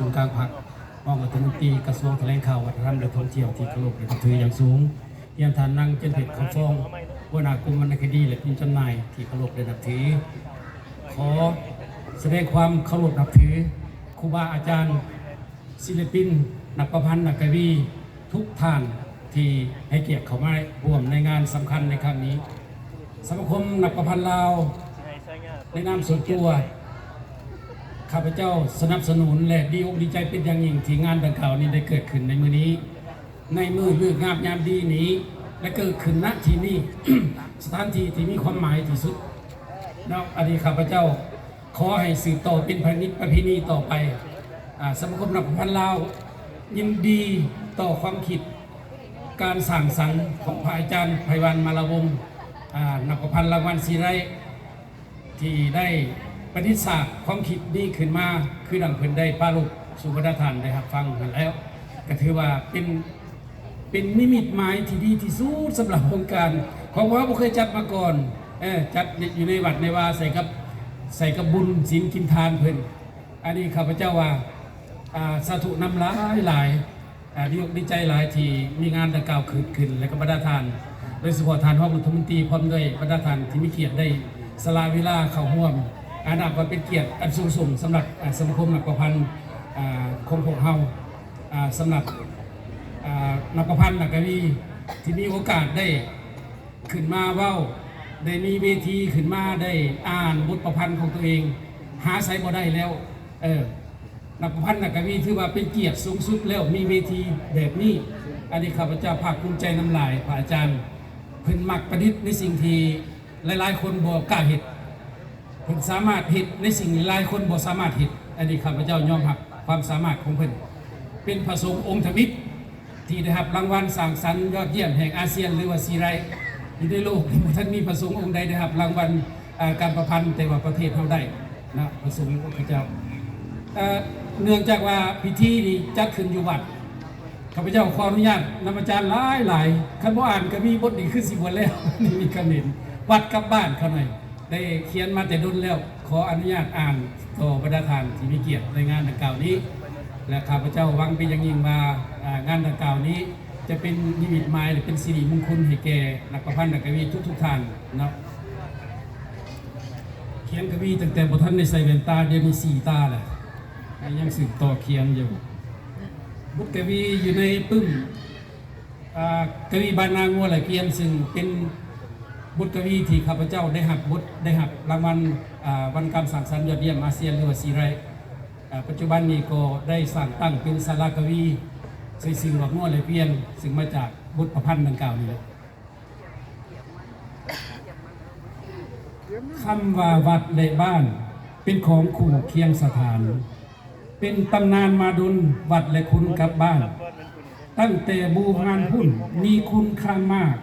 นกลางพรรครองรัฐมนตรีกระทรวงแถลงข่าววัฒนธรรมและท่องเที่ยวที่เคารพและนับถืออย่างสูงเยี่ยมทานนั่งเจนเพชรคำฟองหัวหน้ากรมวรรณคดีและพิมพ์จำหน่ายที่เคารพและนับถือขอแสดงความเคารพนับถือครูบาอาจารย์ศิลปินนักประพันธ์นักกวีทุกท่านที่ให้เกียรติเข้ามาร่วมในงานสำคัญในครั้งนี้สมาคมนักประพันธ์ลาวในนามส่วนตัวข้าพเจ้าสนับสนุนและดีอกดีใจเป็นอย่างยิ่งที่งานดังกล่าวนี้ได้เกิดขึ้นในมื้อนี้ในมื้อฤกษ์งามยามดีนี้และเกิดขึ้นณที่นี้ สถานที่ที่มีความหมายที่สุดแล้วอดีตข้าพเจ้าขอให้สืบต่อเป็นประเพณีต่อไปสมาคมนักประพันธ์ลาวยินดีต่อความคิดการสร้างสรรค์ของพระอาจารย์ไพวันมาลาวงศ์นักประพันธ์รางวัลศิไรที่ได้ประดิษฐ์ศาสตร์ความคิดนี้ขึ้นมาคือดังเพิ่นได้ปาลุกสู่วัฒนธรรมได้ครับฟังกันแล้วก็ถือว่าเป็นนิมิตหมายที่ดีที่สุดสำหรับวงการของว่าบ่เคยจัดมาก่อนจัดอยู่ในวัดในวาใส่กับบุญศีลกินทานเพิ่นอันนี้ข้าพเจ้าว่าสาธุนำหลายดีอกดีใจหลายที่มีงานดังกล่าวขึ้นและก็บรรดาทานโดยเฉพาะทานห้องรัฐมนตรีพร้อมด้วยบรรดาทานที่มีเกียรติได้สละเวลาเข้าร่วมนับว่าเป็นเกียรติอันสูงส่งสำหรับสมาคมนักประพันธ์ของพวกเราสำหรับนักประพันธ์นักกวีที่มีโอกาสได้ขึ้นมาเว้าได้มีเวทีขึ้นมาได้อ่านบทประพันธ์ของตัวเองหาใช้บ่ได้แล้วนักประพันธ์นักกวีถือว่าเป็นเกียรติสูงสุดแล้วมีเวทีแบบนี้อันนี้ข้าพเจ้าภาคภูมิใจน้ำลายพระอาจารย์เพิ่นมักประดิษฐ์ในสิ่งที่หลายๆคนบ่กล้าเฮ็ดเพิ่นสามารถเฮ็ดในสิ่งหลายคนบ่สามารถเฮ็ดอันนี้ข้าพเจ้ายอมรับความสามารถของเพิ่นเป็นพระสงฆ์องค์ทมิตรที่ได้รับรางวัลสร้างสรรค์ยอดเยี่ยมแห่งอาเซียนหรือว่าซีไรอยู่ในโลกท่านมีพระสงฆ์องค์ใดได้รับรางวัลการประพันธ์แต่ว่าประเทศเฮาได้นะพระสงฆ์พระเจ้าเนื่องจากว่าพิธีนี้จัดขึ้นอยู่วัดข้าพเจ้าขออนุญาตนำอาจารย์หลายคันบ่อ่านก็มีบทนี้คือสิบ่แล้วนี่มีคำเน้นวัดกับบ้านเขาหน่อยได้เขียนมาแต่ดุลแล้วขออนุญาตอ่านต่อบรรดาทานที่มีเกียรติในงานดังกล่าวนี้และข้าพเจ้าหวังเป็นอย่างยิ่งว่างานดังกล่าวนี้จะเป็นนิมิตหมายหรือเป็นสิริมงคลให้แก่นักประพันธ์นักกวีทุกท่านเนาะเขียนกวีตั้งแต่บ่ทันได้ใส่แว่นตาเดี๋ยวนี้4 ตาแหละยังสืบต่อเขียนอยู่บทกวีอยู่ในปึ้มกวีบานนางงัวไหลเพียนซึ่งเป็นบทกวีที่ข้าพเจ้าได้หับรางวัลวันการสร้างสรรค์ยอดเยี่ยมอาเซียนหรือว่าซีไรปัจจุบันนี้ก็ได้สร้างตั้งเป็นศาลากวีใส่สิ่งว่างัวไหลเพียนซึ่งมาจากบทประพันธ์ดังกล่าวนี้คำว่าวัดและบ้านเป็นของคู่เคียงสถานเป็นตำนานมาดุลวัดและคุณกับบ้านตั้งแต่บูฮานพุ่นมีคุณค่ามาก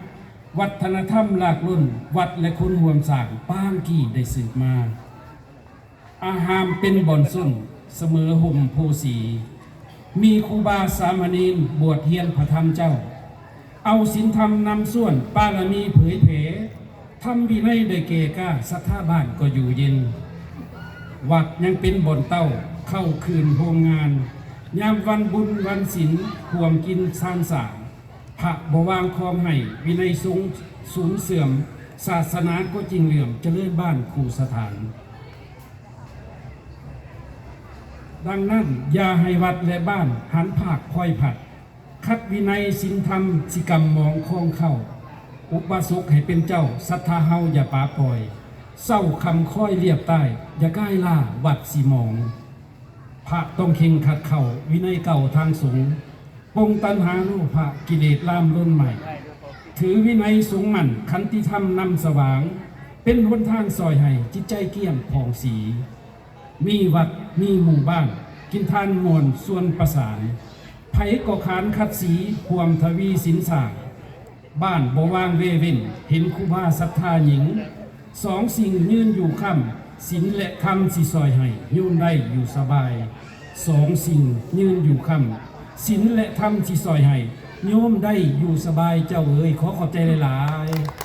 วัฒนธรรมหลากลุ่นวัดและคุณห่วมสร้างป้างกี่ได้สืบมาอาหามเป็นบ่อนสุนเสมอห่มโพสีมีครูบาสามเณรบวชเฮียนพระธรรมเจ้าเอาศีลธรรมนำส่วนปารมีเผยเผยทำวินัยได้เกกล้าศรัทธาบ้านก็อยู่เย็นวัดยังเป็นบ่อนเต้าเข้าคืนโฮมงานยามวันบุญวันศีลห่วมกินสร้างสางพระบวางคองให้วินัยสูงเสื่อมศาสนาก็จริงเหลื่อมเจริญบ้านคูสถานดังนั้นอย่าให้วัดและบ้านหันภาคคอยผัดคัดวินัยศีลธรรมสิกรรมมองคองเข้าอุปสกให้เป็นเจ้าศรัทธาเฮาอย่าป่าปล่อยเศร้าคำค่อยเรียบใต้อย่าใกล้ล่าวัดสีมองพระต้องเข่งขัดเข่าวินัยเก่าทางสูงปงตันหาโลภะกิเลสล่ามล้นใหม่ถือวินัยสูงมั่นขันติธรรมนำสว่างเป็นหนทางซอยให้จิตใจเกี่ยมผ่องสีมีวัดมีหมู่บ้านกินทานมวลส่วนประสานไผก่อขานคัดสีห่วมทวีสินสร้างบ้านบ่ว่างเววินเห็นครูบาศรัทธาหญิงสองสิ่งยืนอยู่ค่ำศีลและคำสิซอยให้ยืนได้อยู่สบายสองสิ่งยืนอยู่ค่ำศีลและธรรมสิซอยให้โยมได้อยู่สบายเจ้าเอ๋ยขอขอบใจหลายๆ